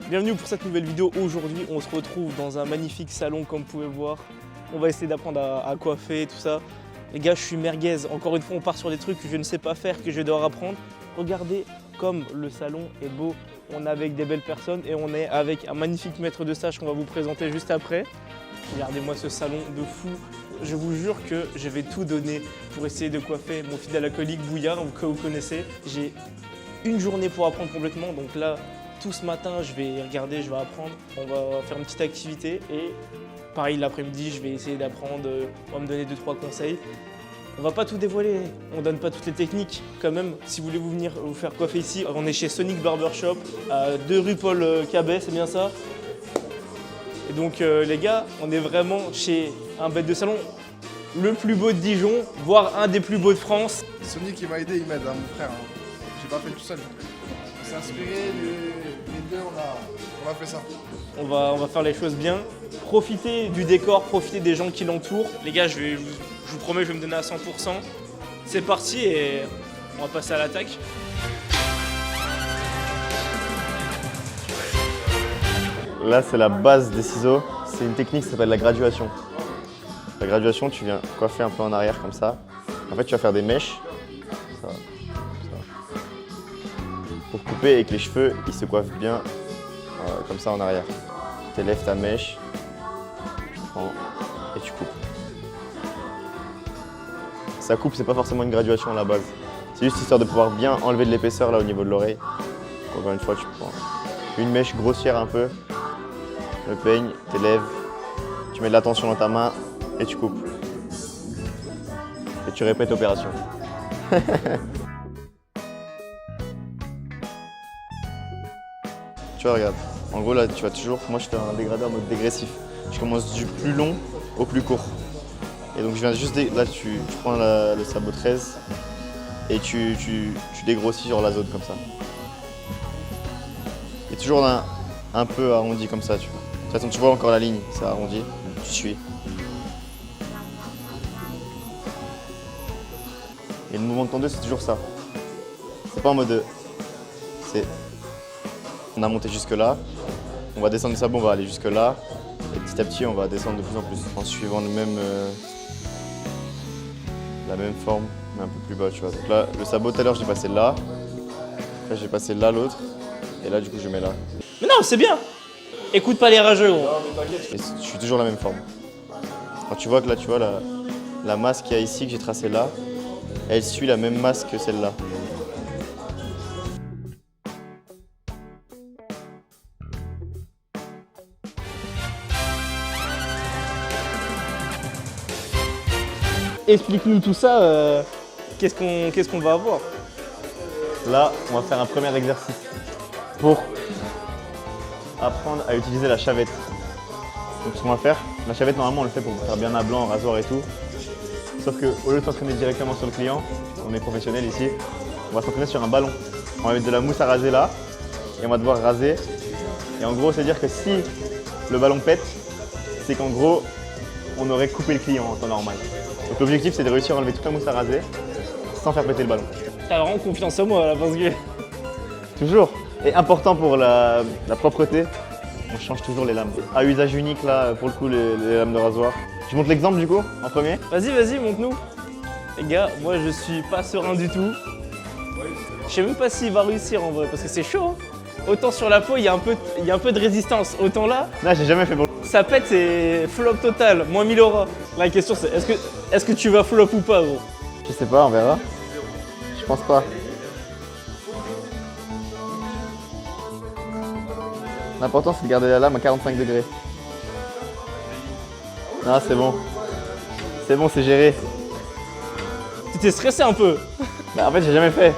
Bienvenue pour cette nouvelle vidéo. Aujourd'hui, on se retrouve dans un magnifique salon comme vous pouvez voir. On va essayer d'apprendre à coiffer et tout ça. Les gars, je suis merguez. Encore une fois, on part sur des trucs que je ne sais pas faire, que je vais devoir apprendre. Regardez comme le salon est beau. On est avec des belles personnes et on est avec un magnifique maître de stage qu'on va vous présenter juste après. Regardez-moi ce salon de fou. Je vous jure que je vais tout donner pour essayer de coiffer mon fidèle acolyte Bouillard, que vous connaissez. J'ai une journée pour apprendre complètement, donc là, tout ce matin, je vais regarder, je vais apprendre. On va faire une petite activité et pareil, l'après-midi, je vais essayer d'apprendre. On va me donner 2-3 conseils. On va pas tout dévoiler, on donne pas toutes les techniques. Quand même, si vous voulez venir vous faire coiffer ici, on est chez Sonic Barbershop, à 2 rue Paul Cabet, c'est bien ça? Et donc les gars, on est vraiment chez un bête de salon, le plus beau de Dijon, voire un des plus beaux de France. Sonic il m'a aidé, il m'aide, hein, mon frère. Hein. J'ai pas fait tout seul. On s'est inspiré, les deux, on a fait ça. On va faire les choses bien, profiter du décor, profiter des gens qui l'entourent. Les gars, je vous promets, je vais me donner à 100%. C'est parti et on va passer à l'attaque. Là, c'est la base des ciseaux. C'est une technique qui s'appelle la graduation. La graduation, tu viens coiffer un peu en arrière comme ça. En fait, tu vas faire des mèches. Ça, ça. Pour couper et que les cheveux ils se coiffent bien comme ça en arrière. Tu élèves ta mèche, tu prends et tu coupes. Ça coupe, c'est pas forcément une graduation à la base. C'est juste histoire de pouvoir bien enlever de l'épaisseur là au niveau de l'oreille. Encore une fois, tu prends une mèche grossière un peu, le peigne, t'élèves, tu mets de la tension dans ta main et tu coupes. Et tu répètes l'opération. Tu vois, regarde. En gros, là, tu vas toujours. Moi, je fais un dégradé en mode dégressif. Je commence du plus long au plus court. Et donc, je viens juste. Là, tu prends le sabot 13 et tu dégrossis sur la zone comme ça. Et toujours un peu arrondi comme ça, tu vois. De toute façon, tu vois encore la ligne, c'est arrondi. Tu suis. Et le mouvement de tondeuse, c'est toujours ça. C'est pas en mode. On a monté jusque là, on va descendre le sabot, on va aller jusque là, et petit à petit, on va descendre de plus en plus en suivant la même forme, mais un peu plus bas, tu vois. Donc là, le sabot tout à l'heure, j'ai passé là, après j'ai passé là l'autre, et là, du coup, je mets là. Mais non, c'est bien. Écoute pas les rageux, gros. Et je suis toujours la même forme. Quand tu vois que là, tu vois, la masse qu'il y a ici, que j'ai tracée là, elle suit la même masse que celle-là. Explique-nous tout ça, qu'est-ce qu'on va avoir? Là, on va faire un premier exercice pour apprendre à utiliser la chavette. Donc ce qu'on va faire, la chavette normalement on le fait pour faire bien à blanc, rasoir et tout. Sauf qu'au lieu de s'entraîner directement sur le client, on est professionnel ici, on va s'entraîner sur un ballon. On va mettre de la mousse à raser là et on va devoir raser. Et en gros, c'est-à-dire que si le ballon pète, c'est qu'en gros, on aurait coupé le client en temps normal. Donc l'objectif c'est de réussir à enlever toute la mousse à raser sans faire péter le ballon. T'as vraiment confiance en moi là parce que... Toujours. Et important pour la propreté, on change toujours les lames. À usage unique là, pour le coup, les lames de rasoir. Je montre l'exemple du coup, en premier. Vas-y, montre-nous. Les gars, moi je suis pas serein du tout. Je sais même pas s'il va réussir en vrai parce que c'est chaud. Hein. Autant sur la peau, il y a un peu de résistance. Autant là, Là, j'ai jamais fait pour. ça pète, c'est flop total. Moins 1000 euros. La question c'est est-ce que tu vas flop ou pas gros? Je sais pas, on verra. Je pense pas. L'important c'est de garder la lame à 45 degrés. Non, c'est bon. C'est bon, c'est géré. Tu t'es stressé un peu. Bah, en fait, j'ai jamais fait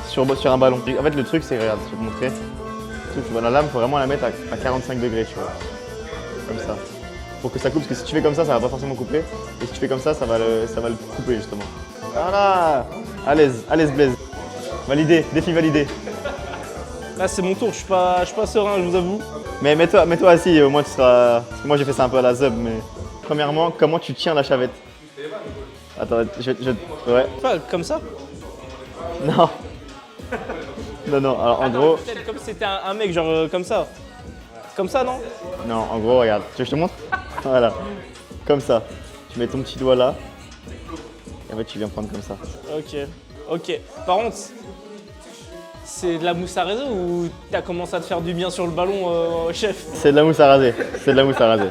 sur un ballon. En fait, le truc, c'est, regarde, je vais te montrer. Le truc, tu vois, la lame, faut vraiment la mettre à 45 degrés, tu vois. Comme ça. Pour que ça coupe, parce que si tu fais comme ça va pas forcément couper. Et si tu fais comme ça va le couper, justement. Voilà. À l'aise, Blaise. Validé, défi validé. Là c'est mon tour, je suis pas serein, je vous avoue. Mais mets-toi assis, au moins tu seras. Parce que moi j'ai fait ça un peu à la zub, mais. Premièrement, comment tu tiens la chavette? Attends, ouais. Pas comme ça. Non. Non, non, alors en Ah non, gros... peut-être comme si c'était un mec, genre comme ça. Comme ça, non? Non, en gros, regarde. Tu veux que je te montre? Voilà. Comme ça. Tu mets ton petit doigt là. Et en fait, tu viens prendre comme ça. Ok, ok. Par contre, c'est de la mousse à raser ou t'as commencé à te faire du bien sur le ballon, chef? C'est de la mousse à raser. C'est de la mousse à raser.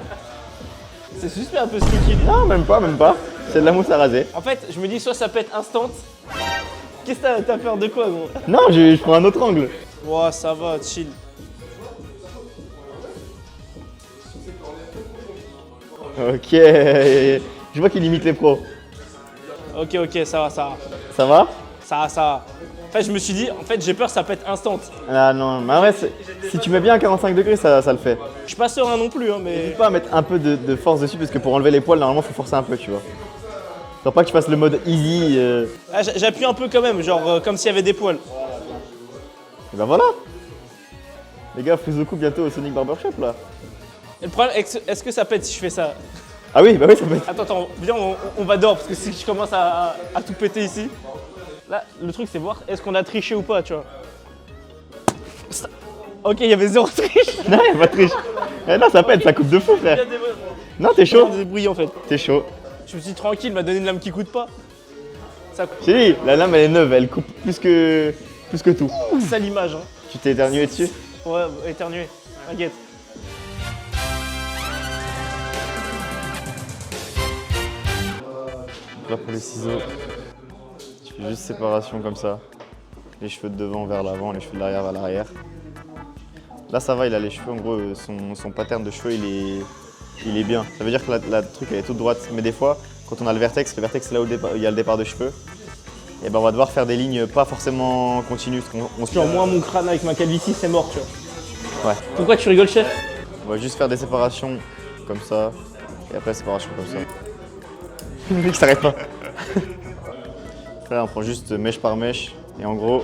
C'est suspect un peu ce qu'il dit. Non, même pas, même pas. C'est de la mousse à raser. En fait, je me dis soit ça peut être instant. Qu'est-ce que t'as peur de quoi, gros? Non, je prends un autre angle. Ouah, ça va, chill. Ok. Je vois qu'il imite les pros. Ok, ok, ça va, ça va. Ça va? Ça va, ça va. En fait, je me suis dit, en fait, j'ai peur, ça peut être instant. Ah non, mais en vrai, si tu mets bien à 45 degrés, ça le fait. Je suis pas serein non plus, hein, mais. N'hésite pas à mettre un peu de force dessus parce que pour enlever les poils, normalement, il faut forcer un peu, tu vois. Faut pas que tu fasses le mode easy. Ah, j'appuie un peu quand même, genre comme s'il y avait des poils. Et ben voilà. Les gars, Fuzoku bientôt au Sonic Barbershop là. Et le problème, est-ce que ça pète si je fais ça? Ah oui, bah oui, ça peut être. Attends, attends, viens, on va dehors parce que si je commence à tout péter ici. Là, le truc, c'est voir est-ce qu'on a triché ou pas, tu vois. Ok, il y avait zéro triche. Non, y'a pas de triche. Eh non, ça pète, ça coupe de fou, frère. Non, t'es chaud. Des bruits en fait. T'es chaud. Je me suis dit tranquille, il m'a donné une lame qui coûte pas. Ça coupe. J'ai dit, la lame elle est neuve, elle coupe plus que tout. C'est ça l'image, hein. Tu t'es éternué dessus? Ouais, éternué. T'inquiète. Là pour les ciseaux, tu fais juste séparation comme ça. Les cheveux de devant vers l'avant, les cheveux de l'arrière vers l'arrière. Là ça va, il a les cheveux, en gros, son pattern de cheveux il est bien. Ça veut dire que la truc elle est toute droite. Mais des fois, quand on a le vertex c'est là où il y a le départ de cheveux. Et ben on va devoir faire des lignes pas forcément continues. Genre moi, mon crâne avec ma calvitie, c'est mort, tu vois. Ouais. Pourquoi tu rigoles, chef? On va juste faire des séparations comme ça. Et après séparation comme ça. Le mec s'arrête pas. Là on prend juste mèche par mèche. Et en gros,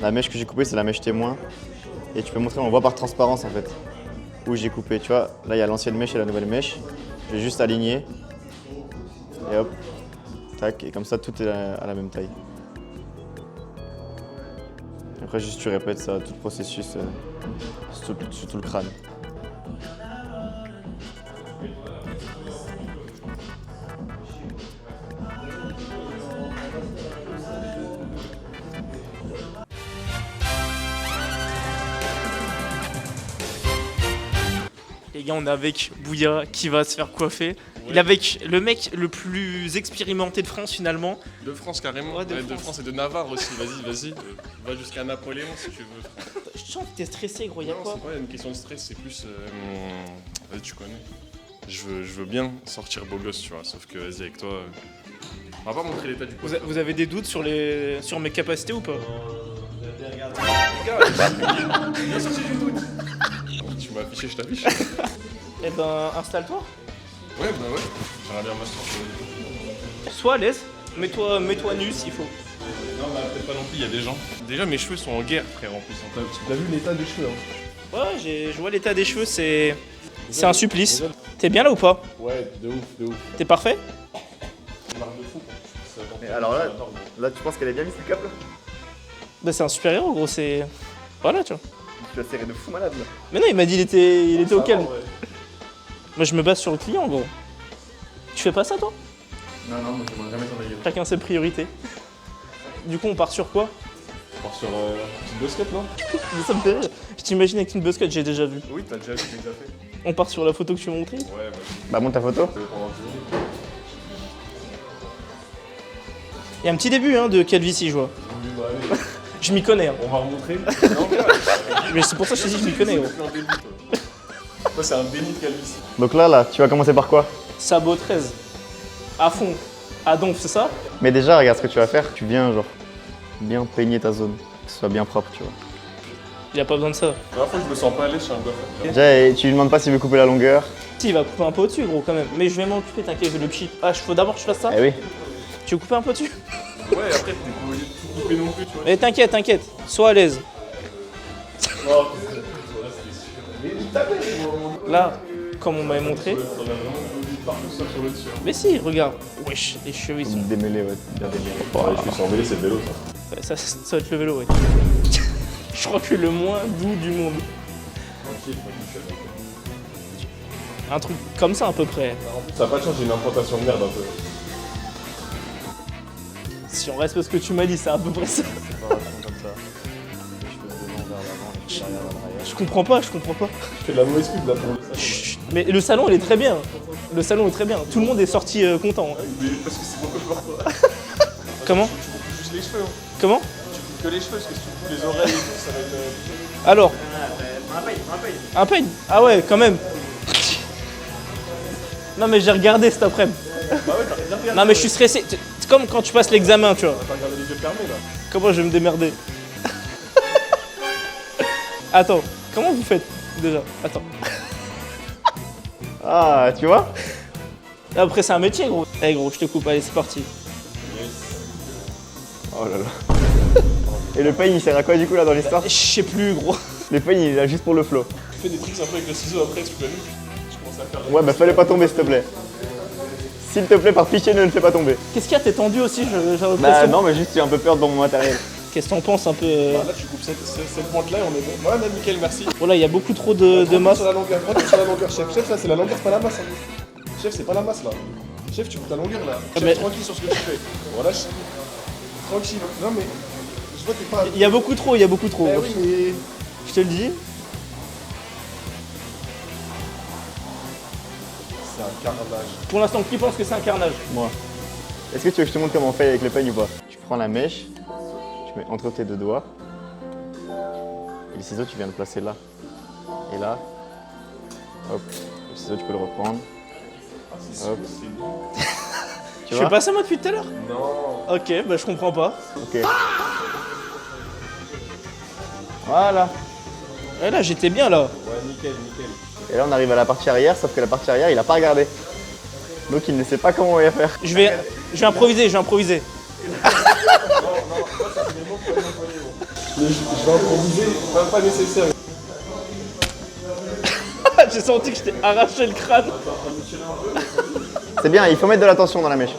la mèche que j'ai coupée c'est la mèche témoin. Et tu peux montrer, on voit par transparence en fait. Où j'ai coupé, tu vois. Là il y a l'ancienne mèche et la nouvelle mèche. Je vais juste aligner. Et hop. Tac. Et comme ça tout est à la même taille. Après juste tu répètes ça, tout le processus sur tout le crâne. Les gars, on est avec Bouya qui va se faire coiffer. Il est avec le mec le plus expérimenté de France finalement. De France carrément, Ouais, de de France et de Navarre aussi, vas-y. Va jusqu'à Napoléon si tu veux. Je sens que t'es stressé, gros, y'a Non, quoi? c'est pas une question de stress, c'est plus... vas-y, tu connais. Je veux bien sortir beau gosse, tu vois, sauf que vas-y avec toi... On va pas montrer l'état du coup. Vous avez des doutes sur mes capacités ou pas? Bien sorti du doute. Tu m'as affiché, je t'affiche. Eh ben, installe-toi. Ouais, bah ouais, j'aimerais bien m'asseoir. Sois à l'aise. Mets-toi nu s'il faut. Non, bah peut-être pas non plus, il y a des gens. Déjà, mes cheveux sont en guerre, frère, en plus. T'as vu l'état des cheveux, hein? Ouais, je vois l'état des cheveux, c'est un supplice. T'es bien là ou pas? Ouais, de ouf. T'es parfait? Et alors là tu penses qu'elle est bien mise cette cape là? Bah c'est un super héros, gros, c'est... Voilà, tu vois. Tu l'as serré de fou malade là. Mais non, il m'a dit il était au calme. Moi, je me base sur le client, gros. Tu fais pas ça, toi? Non, moi j'aimerais jamais t'en aller. Chacun ses priorités. Du coup, on part sur quoi? On part sur une basket, non? Mais ça me fait rire. Je t'imagine avec une buzzcut, j'ai déjà vu. Oui, t'as déjà vu, j'ai déjà fait. On part sur la photo que tu m'as montrée? Ouais, Bah monte ta photo. Il y a un petit début hein, de calvitie, je vois. Oui, bah allez, Je m'y connais. Hein. on va remontrer. Non, gars, Mais c'est pour ça que je te dis que je m'y connais. Gros. un déni, toi. Moi, c'est un déni de calvitie. Donc là tu vas commencer par quoi? Sabot 13. À fond. À donf, c'est ça? Mais déjà regarde ce que tu vas faire. Tu viens genre bien peigner ta zone. Que ce soit bien propre tu vois. Il a pas besoin de ça. La première fois que je me sens pas allé chez un coiffeur. Déjà tu lui demandes pas s'il veut couper la longueur. Si, il va couper un peu au-dessus, gros, quand même. Mais je vais m'en occuper, t'inquiète, je vais le pchit. Ah, faut d'abord que je fasse ça? Eh oui. Tu veux couper un peu dessus? Ouais, après, t'es pas obligé de tout couper non plus, tu vois. Mais t'inquiète. Sois à l'aise. Là, comme on m'avait montré. On a vraiment partout ça sur le dessus. Mais si, regarde. Wesh, les cheveux, ils sont... Démêlé ouais. Bien démêlé. Ouais, je suis sans vélo, c'est le vélo, ça. Ouais, ça va être le vélo, ouais. Je crois que je suis le moins doux du monde. Un truc comme ça à peu près. Ça n'a pas de chance, j'ai une implantation de merde un peu. Si on reste à ce que tu m'as dit, c'est à peu près ça. Je comprends pas. Je fais de la mauvaise pub là pour le salon. Chut. Mais le salon, il est très bien. Le salon est très bien. Tout le monde est sorti content. Mais parce que c'est beaucoup plus fort. Comment? Tu coupes juste les cheveux. Hein. Comment? Tu coupes que les cheveux parce que si tu coupes les oreilles et tout, ça va être. Alors? Un peigne. Ah ouais, quand même. Non mais j'ai regardé cet après-midi. Bah ouais, t'as bien regardé. Non mais je suis stressé. C'est comme quand tu passes l'examen, tu vois. T'as regardé les yeux fermés là. Comment je vais me démerder? Attends, comment vous faites déjà? Attends. Ah, tu vois? Après c'est un métier gros. Eh gros, je te coupe, allez c'est parti. Oh là là. Et le peigne, il sert à quoi du coup là dans l'histoire? Je sais plus gros. Le peigne, il est là juste pour le flow. Tu fais des tricks un peu avec le ciseau après, tu connais. Je commence à faire. Ouais, bah fallait pas tomber s'il te plaît. S'il te plaît, par pitié, ne le fais pas tomber. Qu'est-ce qu'il y a? T'es tendu aussi, j'ai l'impression. Bah non, mais juste j'ai un peu peur devant mon matériel. Qu'est-ce que t'en penses un peu Là, tu coupes cette pointe là et on est bon. Ouais, nickel, merci. Voilà, il y a beaucoup trop de masse. Sur la longueur, sur la longueur, chef. Chef, là, c'est la longueur, c'est pas la masse. Hein. Chef, c'est pas la masse là. Chef, tu coupes la longueur là. Chef, mais- tranquille sur ce que tu fais. Voilà, tranquille. Non, mais. Je vois, t'es pas. Il y a beaucoup trop. Eh oui, mais. Je te le dis. C'est un carnage. Pour l'instant, qui pense que c'est un carnage? Moi. Est-ce que tu veux que je te montre comment on fait avec le peigne ou pas? Tu prends la mèche, tu mets entre tes deux doigts. Et le ciseau, tu viens de placer là. Et là. Hop. Le ciseau, tu peux le reprendre. Hop. Tu Je vois? fais pas ça moi depuis tout à l'heure? Non. Ok, bah je comprends pas. Ok. Voilà. Ouais, là, j'étais bien là. Ouais, nickel. Et là, on arrive à la partie arrière, sauf que la partie arrière, il a pas regardé. Donc, il ne sait pas comment on va faire. Je vais improviser. Je vais improviser, pas nécessaire. J'ai senti que je t'ai arraché le crâne. C'est bien, il faut mettre de la tension dans la mèche.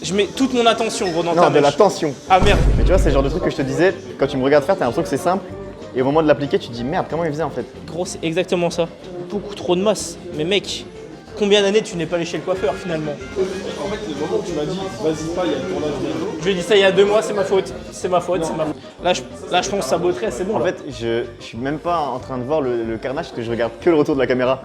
Je mets toute mon attention gros dans ta Non, de la mèche. tension. Ah merde. Mais tu vois, c'est le genre de truc que je te disais, quand tu me regardes faire, t'as l'impression que c'est simple. Et au moment de l'appliquer, tu te dis merde, comment il faisait en fait? Gros, c'est exactement ça. Beaucoup trop de masse. Mais mec, combien d'années tu n'es pas allé chez le coiffeur finalement? En fait, le moment où tu m'as dit, vas-y pas, il y a le tournage bientôt. Je lui ai dit ça il y a 2 mois, c'est ma faute. C'est ma faute. Là, je pense que ça bottrait, c'est bon. En là. fait, je suis même pas en train de voir le carnage parce que je regarde que le retour de la caméra.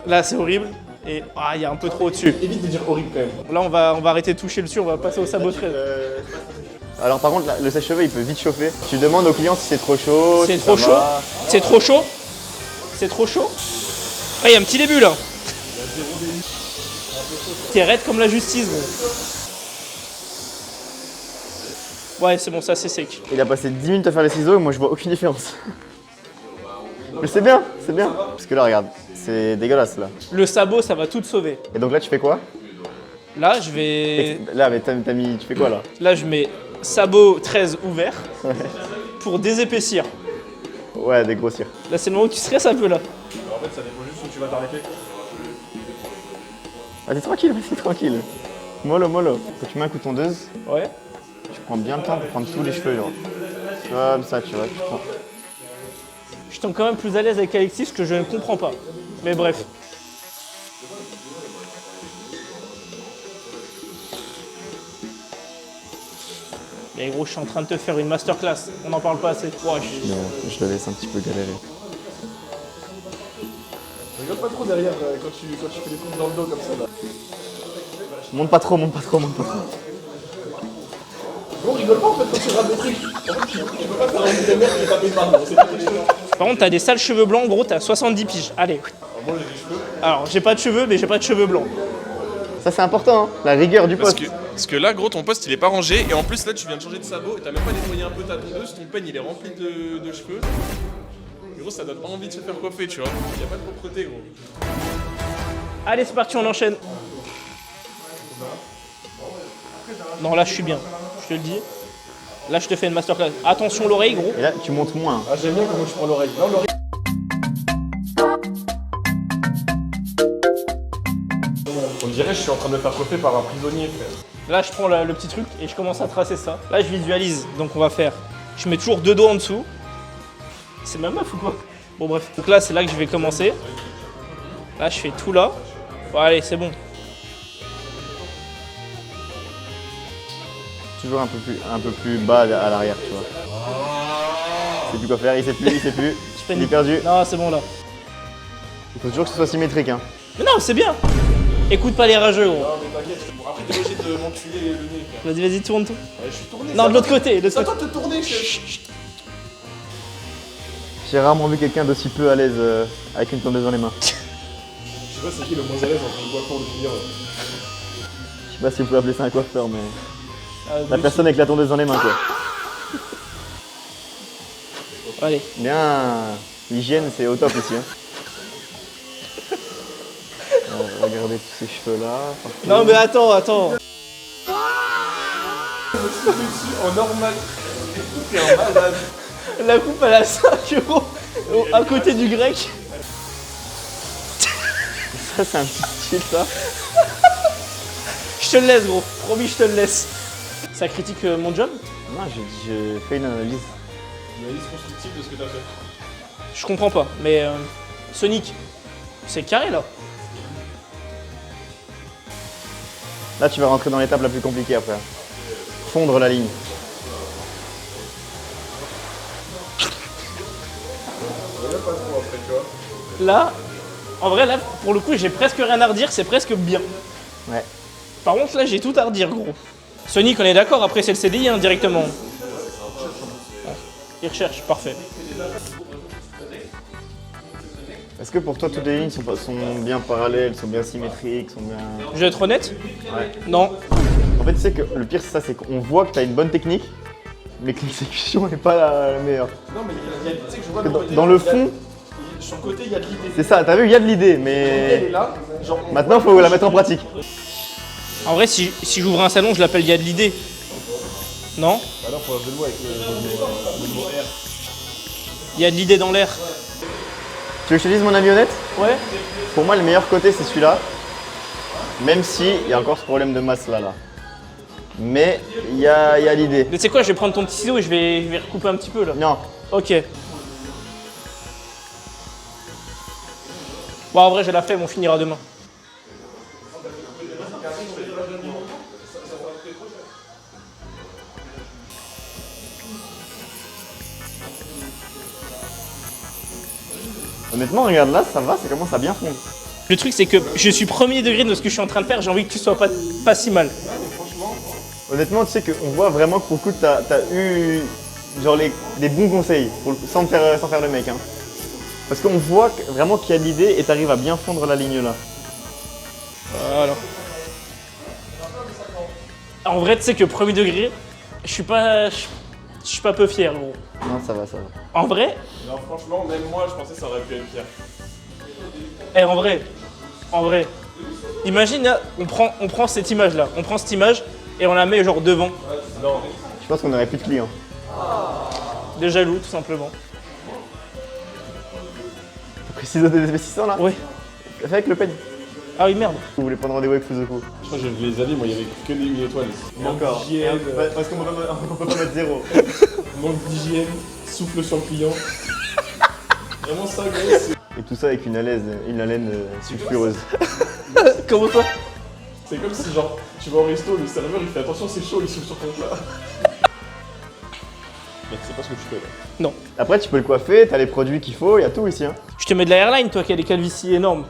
Là, c'est horrible. Et il y a un peu trop au-dessus. Évite de dire horrible quand même. Là, on va arrêter de toucher le dessus, on va passer au sabotage. Alors par contre, le sèche-cheveux, il peut vite chauffer. Tu demandes au client si c'est trop chaud. C'est si trop ça chaud? va. C'est trop chaud? C'est trop chaud? Ah, il y a un petit début là. T'es raide comme la justice, gros. Ouais, c'est bon, ça c'est sec. Il a passé 10 minutes à faire les ciseaux et moi je vois aucune différence. Mais c'est bien, c'est bien. Parce que là, regarde, c'est dégueulasse là. Le sabot, ça va tout sauver. Et donc là, tu fais quoi? Là, je vais. Là, mais t'as mis, tu fais quoi là? Là, je mets sabot 13 ouvert pour désépaissir. Ouais, dégrossir. Là, c'est le moment où tu stresses un peu là. En fait, ça dépend juste où tu vas t'arrêter. Vas-y, tranquille, vas-y, tranquille. Mollo, mollo. Quand tu mets un coup de tondeuse, Ouais. tu prends bien le temps pour prendre tous les cheveux, genre. Comme ça, tu vois. Tu prends. Je tombe quand même plus à l'aise avec Alexis, ce que je ne comprends pas. Mais bref. Mais gros, je suis en train de te faire une masterclass. On n'en parle pas assez. Ouais, Non, je le laisse un petit peu galérer. Regarde pas trop derrière quand tu fais des coups dans le dos comme ça là. Monte pas trop, monte pas trop, monte pas trop. Bon, rigole pas en fait quand tu rates des trucs. En fait, tu peux pas faire un bout de merde et taper par là. C'est pas quelque chose. Par contre, t'as des sales cheveux blancs, gros, t'as 70 piges. Allez. Alors, moi j'ai des cheveux. Alors, j'ai pas de cheveux, mais j'ai pas de cheveux blancs. Ça, c'est important, hein, la rigueur du poste. Parce que là, gros, ton poste il est pas rangé et en plus là, tu viens de changer de sabot et t'as même pas nettoyé un peu ta tondeuse. Ton peigne il est rempli de cheveux. Et gros, ça donne pas envie de se faire coiffer, tu vois. Y a pas de propreté, gros. Allez, c'est parti, on enchaîne. Non, là, je suis bien. Je te le dis. Là, je te fais une masterclass. Attention l'oreille, gros. Et là, tu montes moins. Ah, j'aime bien comment tu prends l'oreille. Non, l'oreille. On dirait que je suis en train de me faire coiffer par un prisonnier, frère. Là, je prends le petit truc et je commence à tracer ça. Là, je visualise. Donc, on va faire Je mets toujours 2 doigts en dessous. C'est ma meuf ou quoi? Bon bref, donc là c'est là que je vais commencer. Là je fais tout là. Bon allez, c'est bon. Toujours un peu plus bas à l'arrière, tu vois. Il sait plus quoi faire, il sait plus. Il est perdu. Non, c'est bon là. Il faut toujours que ce soit symétrique, hein. Mais non, c'est bien. Écoute pas les rageux, gros. Non, mais t'inquiète, bon, après t'es obligé de m'enculer le nez. Quoi. Vas-y, tourne tout. Ouais, je suis tourné. Non, de l'autre côté. C'est à toi de te tourner, chef. J'ai rarement vu quelqu'un d'aussi peu à l'aise avec une tondeuse dans les mains. Je sais pas c'est qui le moins à l'aise entre le coiffeur et le junior. Je sais pas si vous pouvez appeler ça un coiffeur, mais la personne avec la tondeuse dans les mains, quoi. Allez. Bien, l'hygiène c'est au top ici. Hein. Regardez tous ces cheveux là. Non mais attends. En normal. T'es un malade. La coupe elle a 5 € à côté du grec. Ça c'est un petit style ça. Je te le laisse gros, promis je te le laisse. Ça critique mon job? Non, je fais une analyse. Une analyse constructive de ce que t'as fait. Je comprends pas, mais Sonic, c'est carré là. Là tu vas rentrer dans l'étape la plus compliquée après. Fondre la ligne. Pas trop après, tu vois. Là, en vrai là, pour le coup j'ai presque rien à redire, c'est presque bien. Ouais. Par contre là j'ai tout à redire gros. Sonic on est d'accord, après c'est le CDI hein, directement. Il recherche, parfait. Est-ce que pour toi toutes les lignes sont bien parallèles, sont bien symétriques, sont bien... Je vais être honnête? Ouais. Non. En fait tu sais que le pire c'est ça, c'est qu'on voit que tu as une bonne technique, mais que l'exécution n'est pas la meilleure. Non, mais il y a, tu sais que je vois Dans le fond, sur le côté, il y a de l'idée. c'est ça, t'as vu, il y a de l'idée, Elle mais est là. Genre, maintenant il faut la mettre en pratique. En vrai si j'ouvre un salon je l'appelle Y'a de l'idée. Non? bah non, faut un jeu de mots avec le mot R. Il y a de l'idée dans l'air. Tu veux que je te dise mon avis honnête? Ouais. Pour moi le meilleur côté c'est celui-là, même si il y a encore ce problème de masse là. Mais il y a l'idée. Mais tu sais quoi, je vais prendre ton petit ciseau et je vais recouper un petit peu là. Non, Ok. Bon en vrai j'ai la flemme, on finira demain. honnêtement regarde là, ça va, ça commence à bien fondre. Le truc c'est que je suis premier degré de ce que je suis en train de faire, j'ai envie que tu sois pas si mal. Honnêtement tu sais qu'on voit vraiment que pour le coup t'as eu genre des bons conseils, sans faire le mec. Hein. Parce qu'on voit vraiment qu'il y a de l'idée et t'arrives à bien fondre la ligne là. Voilà. En vrai tu sais que premier degré, je suis pas peu fier gros. Non ça va. En vrai, Non, franchement, même moi, je pensais que ça aurait pu être pire. en vrai, imagine là, on prend cette image là, on prend cette image et on la met genre devant. Non. Je pense qu'on n'aurait plus de clients. Des jaloux tout simplement. T'as pris ciseaux des investisseurs là? Ouais. Fais avec le peigne. Ah oui merde. Vous voulez prendre rendez-vous avec Fuzoku? Je crois que je les avis, moi, il y avait que une étoile. Encore. D'hygiène, Parce qu'on peut pas mettre zéro. manque d'hygiène, souffle sur le client. Vraiment ça, gros, c'est... Et tout ça avec une haleine sulfureuse. Comment ça? C'est comme si, genre, tu vas au resto, le serveur, il fait attention, c'est chaud, il souffle sur ton plat. Mais c'est pas ce que tu fais, là. Non. Après tu peux le coiffer, t'as les produits qu'il faut, il y a tout ici. Hein. Je te mets de la airline toi qui a des calvities énormes.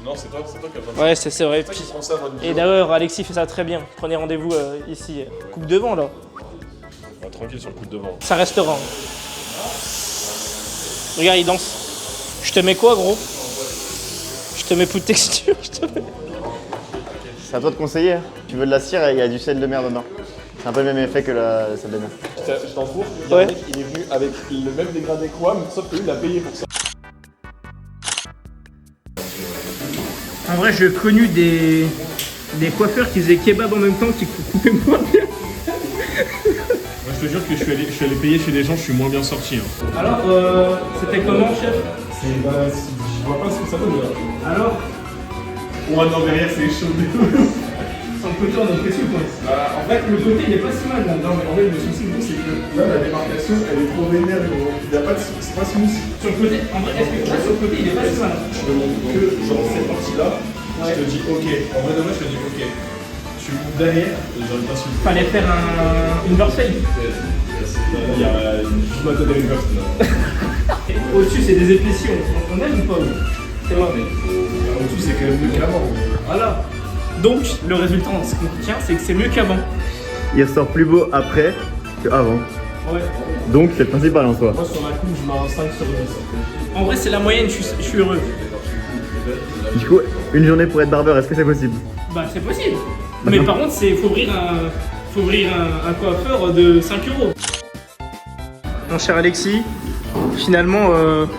Non, c'est toi qui as besoin de ça. Ouais c'est vrai. C'est toi qui prends ça, votre Et d'ailleurs Alexis fait ça très bien. Prenez rendez-vous ici. Coupe devant là. Ouais, tranquille sur le coup de devant. Ça restera. Hein. Regarde il danse. Je te mets quoi gros? Je te mets plus de texture, je te mets... C'est à toi de conseiller. Hein. Tu veux de la cire, il y a du sel de mer dedans. C'est un peu le même effet que le sel de mer. Je t'en trouve, il y a Ouais. un mec, il est venu avec le même dégradé que moi, sauf que lui, il a payé pour ça. En vrai j'ai connu des coiffeurs qui faisaient kebab en même temps qui coupaient moins bien. Moi, je te jure que je suis allé payer chez des gens, je suis moins bien sorti. Hein. Alors c'était comment chef? Je vois pas ce que ça donne, là. Alors Ouais, non, derrière, c'est chaud. Sans le côté, on a pression quoi. En fait, le côté il est pas si mal là. Non, mais en fait, le souci, c'est que Là, la démarcation, elle est trop vénère, gros. C'est pas smooth. sur le côté, en vrai, est-ce que là, sur le côté, il est pas si mal. Je te montre que genre cette partie-là, Ouais. je te dis ok. En vrai de vrai, je te dis ok. Tu montes derrière, j'en ai pas su. Fallait faire une burst fake. Il y a juste ma tête à une burst là. Au-dessus, c'est des épaissons. On aime ou pas oui. C'est vrai. Au-dessus, c'est quand même mieux qu'avant. Voilà. Donc, le résultat, ce qu'on retient, c'est que c'est mieux qu'avant. Il ressort plus beau après qu'avant. Ouais. Donc c'est le principal en soi. Moi, sur la coupe, je mets un 5 sur 10. En vrai, c'est la moyenne, je suis heureux. Du coup, une journée pour être barbeur, est-ce que c'est possible? Bah, c'est possible. Mais par contre, faut ouvrir un coiffeur de 5 €. Mon cher Alexis, finalement,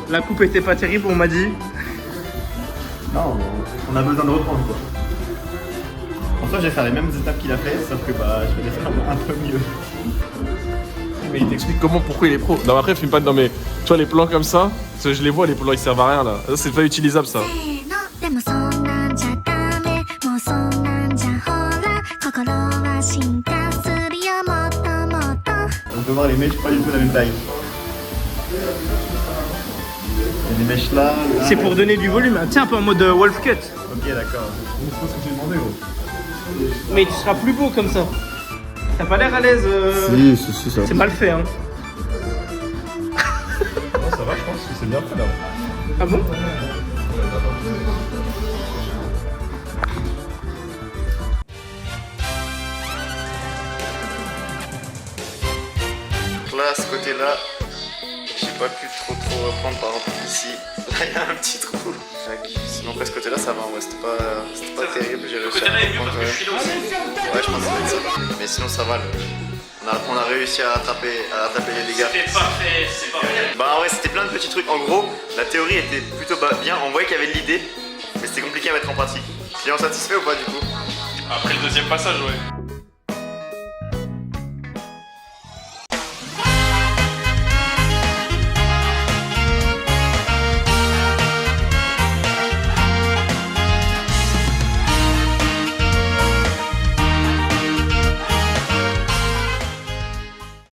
la coupe était pas terrible, on m'a dit. Non, on a besoin de reprendre quoi. En soi, je vais faire les mêmes étapes qu'il a fait, sauf que bah, je vais les faire un peu mieux. Mais il t'explique pourquoi il est pro. Non, après, filme pas. Non, mais tu vois, les plans comme ça, parce que je les vois, les plans ils servent à rien là. Ça, c'est pas utilisable ça. でもそんなんじゃダメもうそんなんじゃほら心は進化するよもっともっと On peut voir les mèches pas du tout de la même taille. Il y a des mèches là. C'est pour donner du volume. Tiens, un peu en mode wolf cut. Ok, d'accord. C'est pas ce que j'ai demandé, gros. Mais tu seras plus beau comme ça. T'as pas l'air à l'aise. Si, ça. C'est mal fait, hein. Non, ça va, je pense que c'est bien fait là. Ah bon? Là, à ce côté-là, j'ai pas pu trop reprendre par exemple ici. Là, il y a un petit trou. Sinon, après ce côté-là, ça va. Ouais, c'était pas terrible. J'ai réussi à reprendre quand même. Ouais, je pense que ça va être ça. Mais sinon, ça va. On a réussi à rattraper les dégâts. C'est parfait, c'est parfait. Bah ouais, c'était plein de petits trucs. En gros, la théorie était plutôt bien. On voyait qu'il y avait de l'idée, mais c'était compliqué à mettre en pratique. Client satisfait ou pas du coup? Après le deuxième passage, ouais.